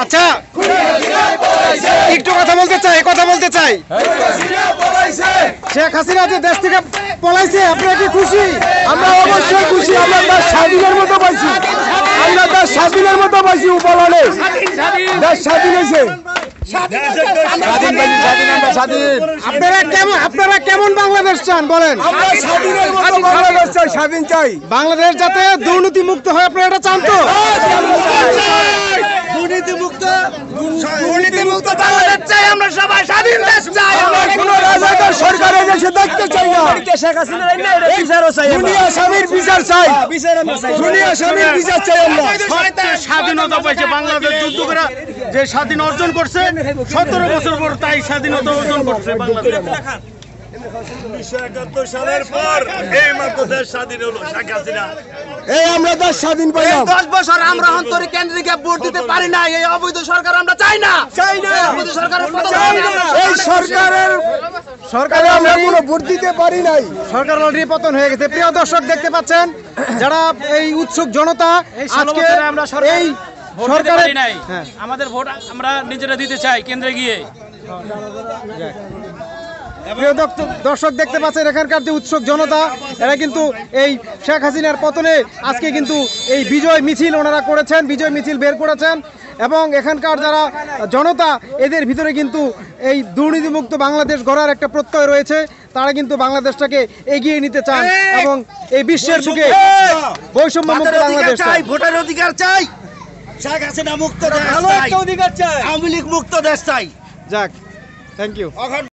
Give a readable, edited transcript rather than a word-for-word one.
আচ্ছা একটু কথা বলতে চাই শেখ হাসিনা যে দেশ থেকে পলাইছে আপনারা কি খুশি? আমরা অবশ্যই খুশি। আমরা দেশ স্বাধীনের মতো পাইছি, উপলনে দেশ স্বাধীন হয়েছে। আপনারা কেমন বাংলাদেশ চান বলেন? আমরা স্বাধীনের মতো বাংলাদেশ চাই, স্বাধীন চাই। বাংলাদেশ যাতে দুর্নীতি মুক্ত হয় আপনারা এটা চান তো? দুর্নীতিমুক্ত বাংলাদেশ চাই, আমরা সবাই স্বাধীন দেশ চাই। আমরা কোনো রাজাকার সরকারের দেশে দেখতে চাই না। দুনিয়া স্বামীর বিচার চাই, দুনিয়া স্বামীর বিচার চাই। আমরা স্বাধীনতা পাইছে বাংলাদেশ যুদ্ধ করে যে স্বাধীন অর্জন করছে 17 বছর পর, তাই স্বাধীনতা অর্জন করছে বাংলাদেশ। 1971 সালের পর এই মাত্র দেশ স্বাধীন হলো। শেখ হাসিনা এই আমরা দেশ স্বাধীন পাইলাম। 10 বছর আমরা অন্তরে কেন্দ্রিকে ভোট দিতে পারি না। এই অবৈধ সরকার আমরা চাই না। অবৈধ সরকারের পতন চাই না। এই সরকারে আমরা কোনো ভোট দিতে পারি নাই। সরকার অলরেডি পতন হয়ে গেছে। প্রিয় দর্শক দেখতে পাচ্ছেন যারা এই উৎসুক জনতা আজকে এই সরকারের নাই, আমাদের ভোট আমরা নিজেরা দিতে চাই কেন্দ্রে গিয়ে। প্রিয় দর্শক দেখতে পাচ্ছেন এখানকার যে উৎসুক জনতা, এরা কিন্তু এই শেখ হাসিনার পতনে আজকে কিন্তু এই বিজয় মিছিল ওনারা করেছেন, বিজয় মিছিল বের করেছেন। এবং এখানকার যারা জনতা, এদের ভিতরে কিন্তু এই দুর্নীতিমুক্ত বাংলাদেশ গড়ার একটা প্রত্যয় রয়েছে। তারা কিন্তু বাংলাদেশটাকে এগিয়ে নিতে চান এবং এই বিশ্বের বুকে বৈষম্যমুক্ত বাংলাদেশ চাই। ভোটের অধিকার চাই, শেখ হাসিনা মুক্ত দেশ চাই, অধিকার চাই, আওয়ামী লীগ মুক্ত দেশ চাই। যাক, থ্যাংক ইউ।